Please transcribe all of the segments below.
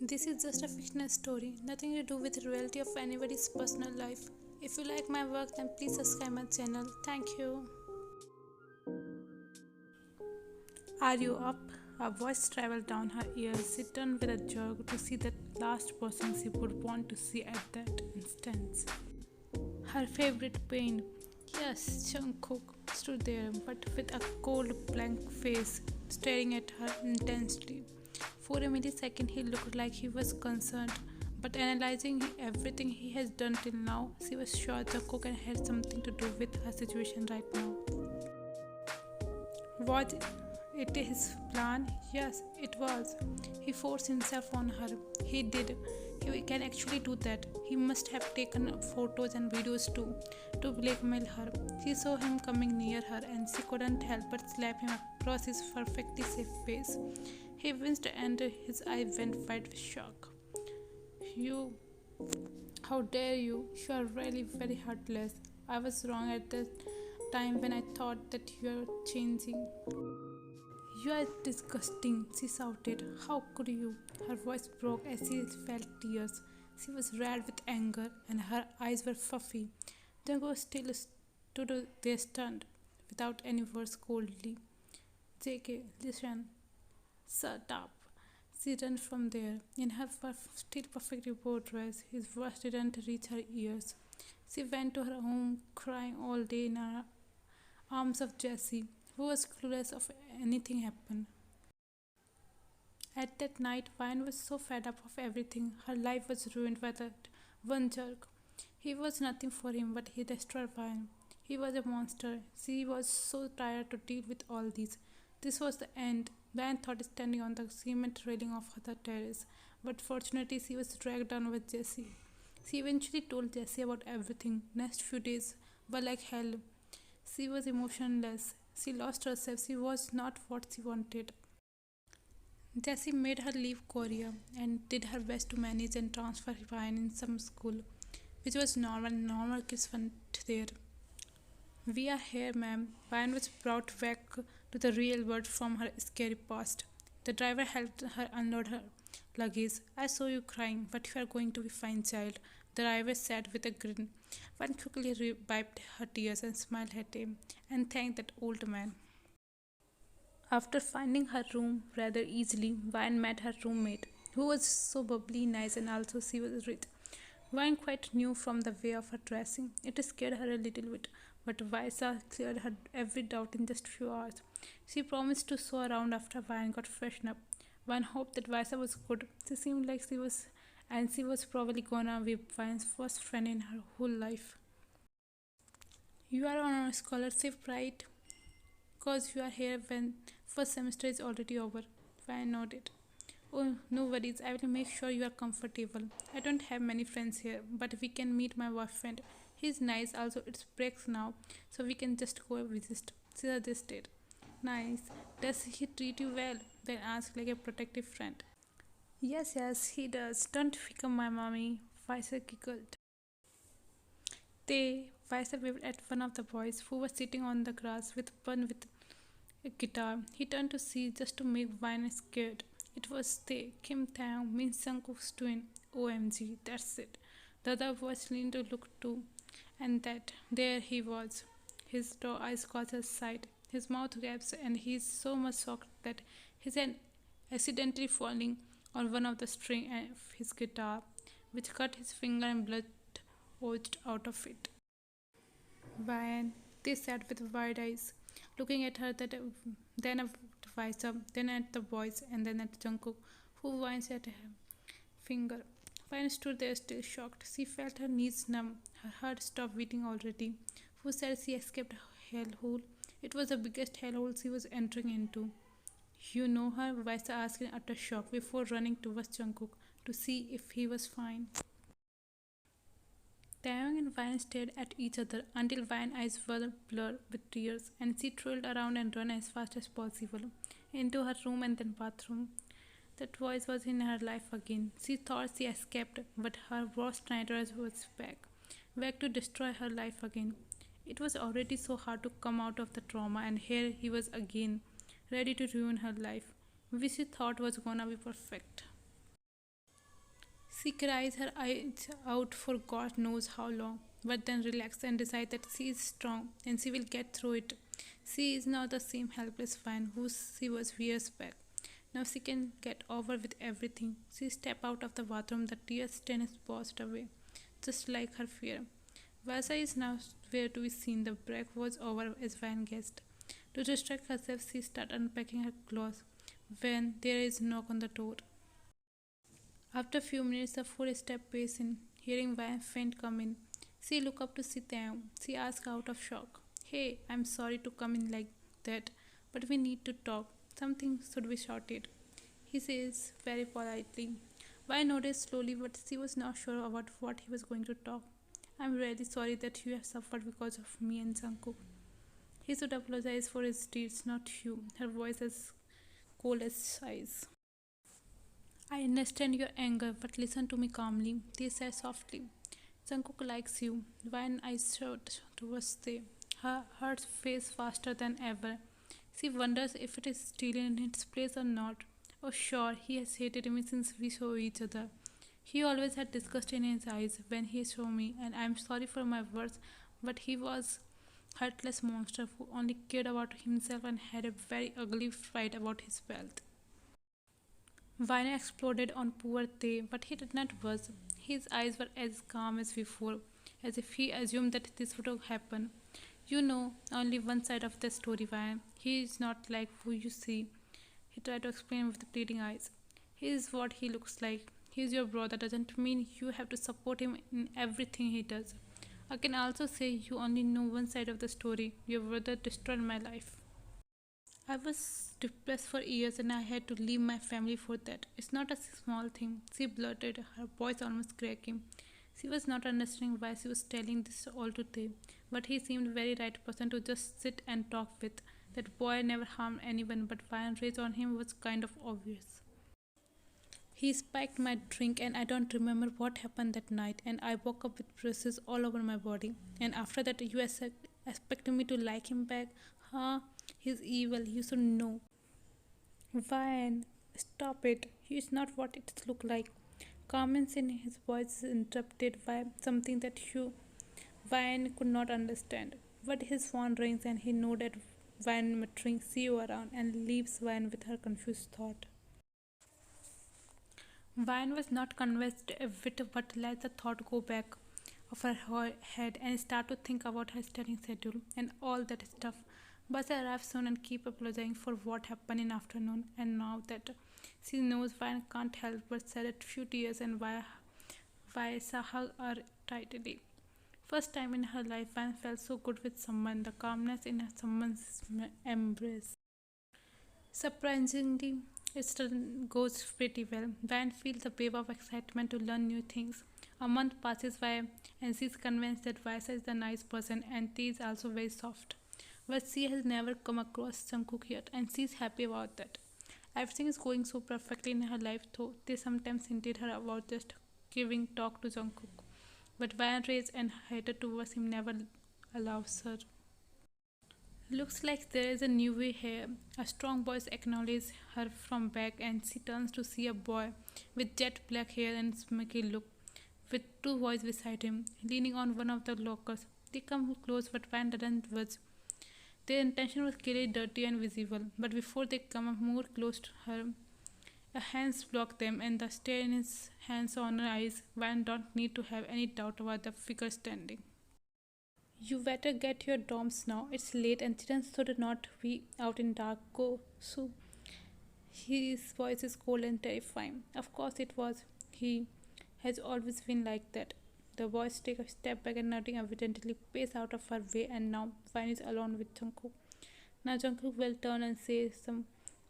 This is just a fictional story, nothing to do with the reality of anybody's personal life. If you like my work, then please subscribe my channel. Thank you. Are you up? A voice traveled down her ears. She turned with a jerk to see the last person she would want to see at that instant. Her favorite pain. Yes, Jungkook stood there, but with a cold, blank face, staring at her intensely. For a millisecond, he looked like he was concerned, but analyzing everything he has done till now, she was sure Jungkook had something to do with her situation right now. Was it his plan? Yes, it was. He forced himself on her. He did. He can actually do that. He must have taken photos and videos too to blackmail her. She saw him coming near her and she couldn't help but slap him across his perfectly safe face. He winced and his eyes went wide with shock. You, how dare you? You are really very heartless. I was wrong at the time when I thought that you were changing. You are disgusting, she shouted. How could you? Her voice broke as she felt tears. She was red with anger and her eyes were puffy. Django still stood there stunned, without any words coldly. JK, listen. Shut up. She ran from there. In her still perfectly bored dress, his voice didn't reach her ears. She went to her home, crying all day in her arms of Jessie, who was clueless of anything happened. At that night, Vine was so fed up of everything. Her life was ruined by that one jerk. He was nothing for him, but he destroyed Vine. He was a monster. She was so tired to deal with all this. This was the end. Vine thought standing on the cement railing of the terrace, but fortunately she was dragged down with Jessie. She eventually told Jessie about everything. Next few days were like hell. She was emotionless. She lost herself. She was not what she wanted. Jessie made her leave Korea and did her best to manage and transfer Ryan in some school, which was normal. Normal kids went there. We are here, ma'am. Ryan was brought back to the real world from her scary past. The driver helped her unload her luggage. I saw you crying, but you are going to be fine, child. The driver said with a grin. One quickly wiped her tears and smiled at him and thanked that old man. After finding her room rather easily, Vine met her roommate, who was so bubbly, nice, and also she was rich. Vine quite knew from the way of her dressing. It scared her a little bit, but Visa cleared her every doubt in just few hours. She promised to show around after Vine got freshened up. Vine hoped that Visa was good. She seemed like she was, and she was probably gonna be Vine's first friend in her whole life. You are on a scholarship, right? Cause you are here when first semester is already over. Vine nodded. Oh, no worries. I will make sure you are comfortable. I don't have many friends here, but we can meet my boyfriend. He's nice. Also, it's breaks now, so we can just go visit. She suggested. Nice. Does he treat you well? Then asked like a protective friend. Yes, he does. Don't become my mommy. Faisal giggled. Faisal waved at one of the boys who was sitting on the grass with a guitar. He turned to see just to make Vine scared. It was Tae. Kim Tae means Jungkook's twin. OMG, that's it. The other boys leaned to look too, and that there he was. His eyes caught his sight. His mouth gaps, and he is so much shocked that his hand accidentally falling on one of the string of his guitar, which cut his finger and blood oozed out of it. Vine, they sat with wide eyes, looking at her then at Visa, then at the boys, and then at Jungkook, who winds at her finger. Vine stood there still shocked. She felt her knees numb. Her heart stopped beating already. Who said she escaped a hellhole? It was the biggest hellhole she was entering into. You know her? Visa asked in utter shock before running towards Jungkook to see if he was fine. Taeyong and Vine stared at each other until Vine's eyes were blurred with tears, and she trailed around and ran as fast as possible into her room and then bathroom. That voice was in her life again. She thought she escaped, but her worst nightmare was back to destroy her life again. It was already so hard to come out of the trauma, and here he was again, ready to ruin her life, which she thought was gonna be perfect. She cries her eyes out for God knows how long, but then relaxes and decides that she is strong and she will get through it. She is now the same helpless fan who she was years back. Now she can get over with everything. She stepped out of the bathroom, the tear stain is washed away, just like her fear. Vasa is now where to be seen. The break was over as Van guessed. To distract herself, she started unpacking her clothes when there is a knock on the door. After a few minutes, the footstep pace in, hearing Van faint come in. She looked up to see them. She asked out of shock, "Hey, I'm sorry to come in like that, but we need to talk. Something should be sorted." He says very politely. Van nodded slowly, but she was not sure about what he was going to talk. "I'm really sorry that you have suffered because of me and Jungkook. He should apologize for his deeds, not you." Her voice as cold as ice. "I understand your anger, but listen to me calmly," they said softly. "Jungkook likes you." When I showed towards the her heart face faster than ever. She wonders if it is still in its place or not. Oh sure, he has hated me since we saw each other. He always had disgust in his eyes when he saw me, and I am sorry for my words, but he was heartless monster who only cared about himself and had a very ugly fight about his wealth. Vina exploded on poor Tay, but he did not budge. His eyes were as calm as before, as if he assumed that this would happen. "You know only one side of the story, Vine. He is not like who you see," he tried to explain with pleading eyes. "He is what he looks like. He is your brother doesn't mean you have to support him in everything he does. I can also say you only know one side of the story. Your brother destroyed my life. I was depressed for years and I had to leave my family for that. It's not a small thing," she blurted, her voice almost cracking. She was not understanding why she was telling this all to Tay, but he seemed very right person to just sit and talk with. That boy never harmed anyone, but Ryan rage on him was kind of obvious. He spiked my drink and I don't remember what happened that night, and I woke up with bruises all over my body. And after that you expect me to like him back? Huh? He's evil, you should know. Ryan, stop it. He is not what it look like. Comments in his voice interrupted by something that Hugh Ryan could not understand. But his phone rings and he nodded Ryan muttering "see you around" and leaves Ryan with her confused thought. Ryan was not convinced a bit but let the thought go back of her head and start to think about her studying schedule and all that stuff. Bus arrived soon and keep apologizing for what happened in afternoon, and now that she knows Ryan can't help but shed a few tears and why hug her tightly. First time in her life, Van felt so good with someone, the calmness in someone's embrace. Surprisingly, it still goes pretty well. Van feels a wave of excitement to learn new things. A month passes by, and she's convinced that Vaisa is the nice person and T is also very soft. But she has never come across Jungkook yet, and she's happy about that. Everything is going so perfectly in her life, though they sometimes hinted her about just giving talk to Jungkook. But Van rage and hatred towards him never allows her. Looks like there is a new way here. A strong voice acknowledges her from back and she turns to see a boy with jet black hair and smirky look, with two boys beside him, leaning on one of the lockers. They come close but Van doesn't budge. Their intention was clearly dirty and visible, but before they come more close to her, a hands block them and the stare in his hands on her eyes. Van don't need to have any doubt about the figure standing. "You better get your dorms now. It's late and children should not be out in dark. Go, Sue." His voice is cold and terrifying. Of course it was. He has always been like that. The boys take a step back and nodding evidently pace out of her way, and now Vine is alone with Jungkook. Now Jungkook will turn and say some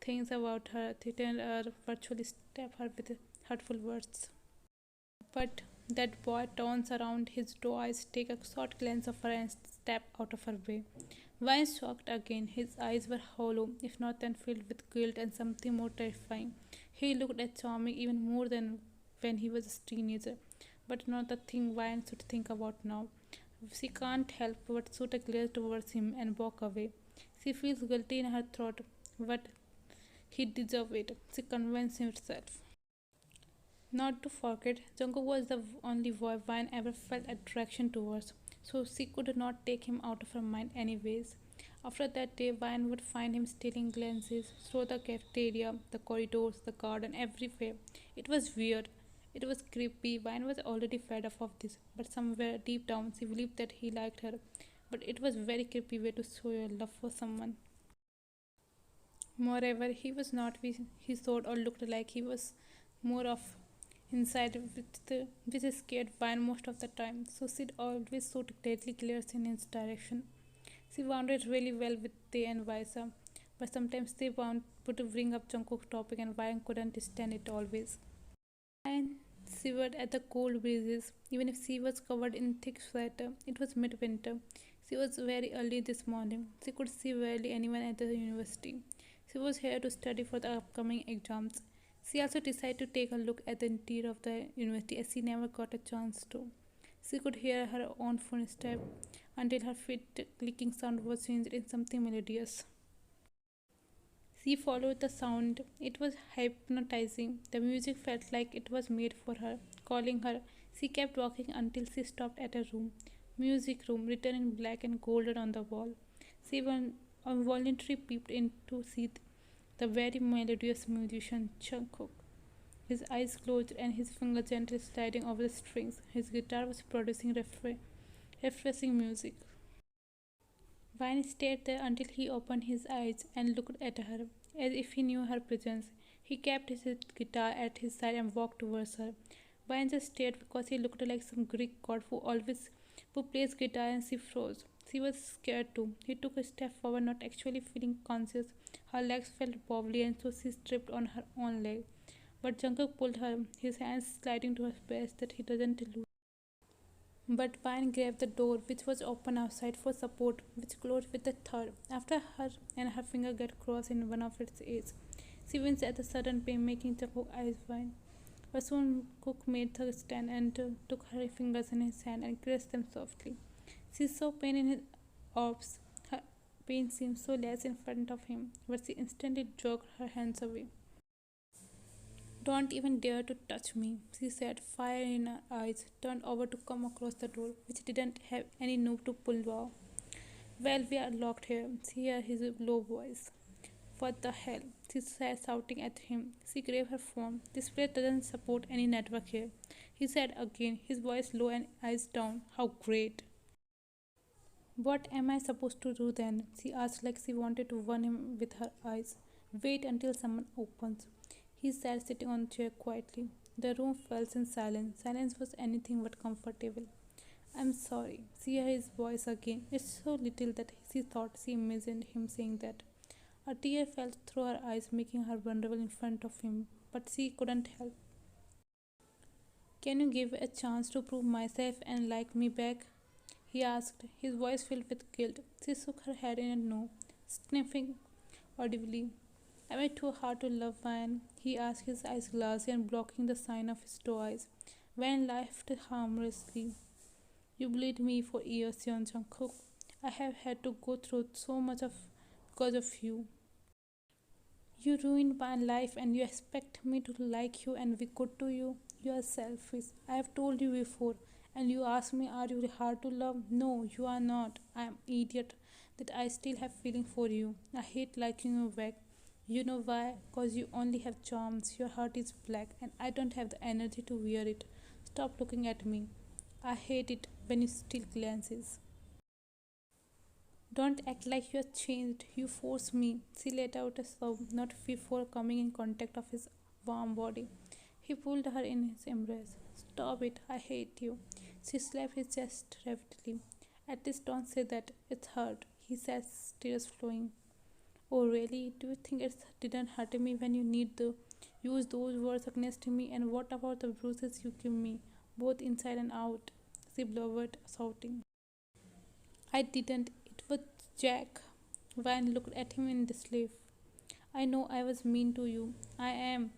things about her, threaten her, virtually stab her with hurtful words. But that boy turns around, his doe eyes take a short glance of her and step out of her way. Vine shocked again. His eyes were hollow, if not then filled with guilt and something more terrifying. He looked at charming even more than when he was a teenager, but not the thing Vine should think about now. She can't help but shoot a glare towards him and walk away. She feels guilty in her throat, but he deserved it, she convinced herself. Not to forget, Jungkook was the only boy Vine ever felt attraction towards, so she could not take him out of her mind anyways. After that day, Vine would find him stealing glances through the cafeteria, the corridors, the garden, everywhere. It was weird. It was creepy. Vine was already fed up of this, but somewhere deep down she believed that he liked her. But it was very creepy way to show your love for someone. Moreover, he was not he thought or looked like. He was more of inside which scared Vine most of the time. So she'd always shoot deadly glares in his direction. She wanted really well with Tay and Visa, but sometimes they would bring up Jungkook's topic and Vine couldn't stand it always. Vine shivered at the cold breezes, even if she was covered in thick sweater. It was midwinter. She was very early this morning. She could see barely anyone at the university. She was here to study for the upcoming exams. She also decided to take a look at the interior of the university as she never got a chance to. She could hear her own footstep until her feet clicking sound was changed in something melodious. She followed the sound. It was hypnotizing. The music felt like it was made for her, calling her. She kept walking until she stopped at a room. Music room written in black and golden on the wall. She involuntarily peeped in to see the very melodious musician Jungkook. His eyes closed and his fingers gently sliding over the strings. His guitar was producing refreshing music. Vine stayed there until he opened his eyes and looked at her, as if he knew her presence. He kept his guitar at his side and walked towards her. Vine just stared because he looked like some Greek god who plays guitar, and she froze. She was scared too. He took a step forward, not actually feeling conscious. Her legs felt wobbly and so she tripped on her own leg. But Jungkook pulled her, his hands sliding to her breast that he doesn't lose. But Vine grabbed the door, which was open outside, for support, which closed with a thud. After her and her finger get crossed in one of its edges. She winced at the sudden pain, making Jungkook's eyes wide. But soon Cook made her stand and took her fingers in his hand and caressed them softly. She saw pain in his orbs. Her pain seemed so less in front of him, but she instantly jerked her hands away. Don't even dare to touch me, she said, fire in her eyes, turned over to come across the door, which didn't have any knob to pull off. Well, we are locked here, she heard his low voice. What the hell? She said, shouting at him. She grabbed her phone. This place doesn't support any network here, he said again, his voice low and eyes down. How great. What am I supposed to do then? She asked like she wanted to warn him with her eyes. Wait until someone opens. He sat sitting on a chair quietly. The room fell in silence. Silence was anything but comfortable. I'm sorry. She heard his voice again. It's so little that she thought she imagined him saying that. A tear fell through her eyes, making her vulnerable in front of him, but she couldn't help. Can you give a chance to prove myself and like me back? He asked, his voice filled with guilt. She shook her head in a no, sniffing audibly. Am I too hard to love, Van? He asked, his eyes glassy and blocking the sign of his two eyes. Van laughed harmlessly. You bullied me for years, Young Jungkook. I have had to go through so much of because of you. You ruined my life and you expect me to like you and be good to you? You are selfish. I have told you before. And you ask me, are you hard to love? No, you are not. I am idiot that I still have feeling for you. I hate liking you back. You know why? Cause you only have charms. Your heart is black and I don't have the energy to wear it. Stop looking at me. I hate it when you steal glances. Don't act like you are changed. You force me. She let out a sob, not before coming in contact of his warm body. He pulled her in his embrace. Stop it. I hate you. She slapped his chest rapidly. At least don't say that. It's hurt. He said, tears flowing. Oh really? Do you think it didn't hurt me when you need to use those words against me? And what about the bruises you give me, both inside and out? She blubbered, shouting. I didn't. It was Jack. Vine looked at him in disbelief. I know I was mean to you. I am.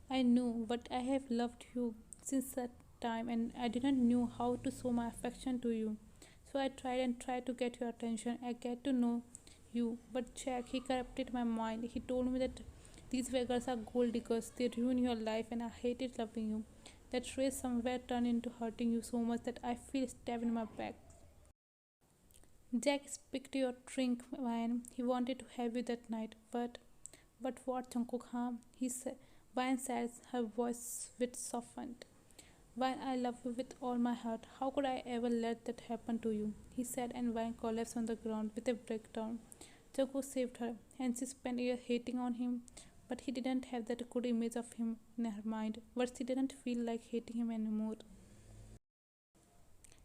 I know, but I have loved you since that time and I didn't know how to show my affection to you. So I tried and tried to get your attention. I get to know you. But Jack, he corrupted my mind. He told me that These beggars are gold diggers. They ruin your life, and I hated loving you. That race somewhere turned into hurting you so much that I feel stabbed in my back. Jack picked your drink, Ryan. He wanted to have you that night, but what, Jungkook, huh? He said. Ryan said, her voice bit softened. Ryan, I love you with all my heart. How could I ever let that happen to you? He said, and Ryan collapsed on the ground with a breakdown. Jungkook saved her, and she spent years hating on him, but he didn't have that good image of him in her mind. But she didn't feel like hating him anymore.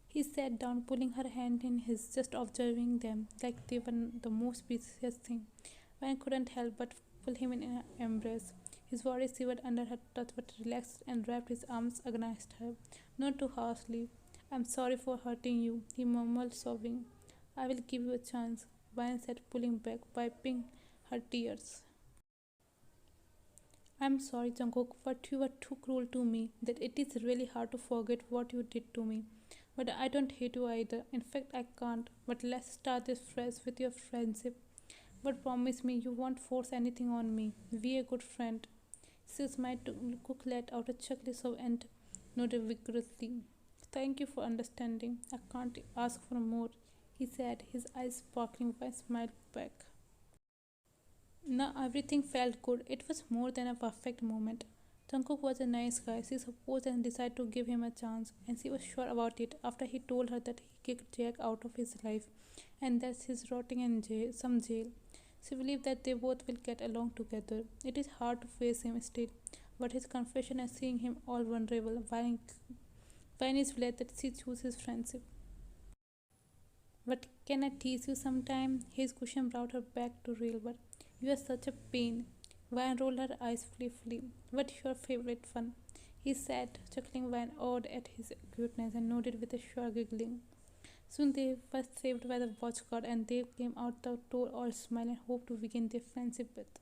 He sat down, pulling her hand in his, just observing them like they were the most precious thing. Ryan couldn't help but pull him in an embrace. His body shivered under her touch but relaxed and wrapped his arms against her, not too harshly. I'm sorry for hurting you, he murmured, sobbing. I will give you a chance, Ryan said, pulling back, wiping her tears. I'm sorry, Jungkook, but you were too cruel to me that it is really hard to forget what you did to me. But I don't hate you either. In fact, I can't. But let's start this fresh with your friendship. But promise me you won't force anything on me. Be a good friend. She smiled to Cook, let out a chuckle sob and nodded vigorously. Thank you for understanding. I can't ask for more, he said, his eyes sparkling when I smiled back. Now everything felt good. It was more than a perfect moment. Jungkook was a nice guy, she supposed, and decided to give him a chance, and she was sure about it after he told her that he kicked Jack out of his life and that he's rotting in jail. She believed that they both will get along together. It is hard to face him still, but his confession and seeing him all vulnerable Vine is glad that she chooses friendship. But can I tease you sometime? His question brought her back to real world. You are such a pain. Vine rolled her eyes playfully. What's your favorite one? He said, chuckling Vine awed at his cuteness and nodded with a sure giggling. Soon they were saved by the watch guard and they came out the door all smile and hoped to begin their friendship with.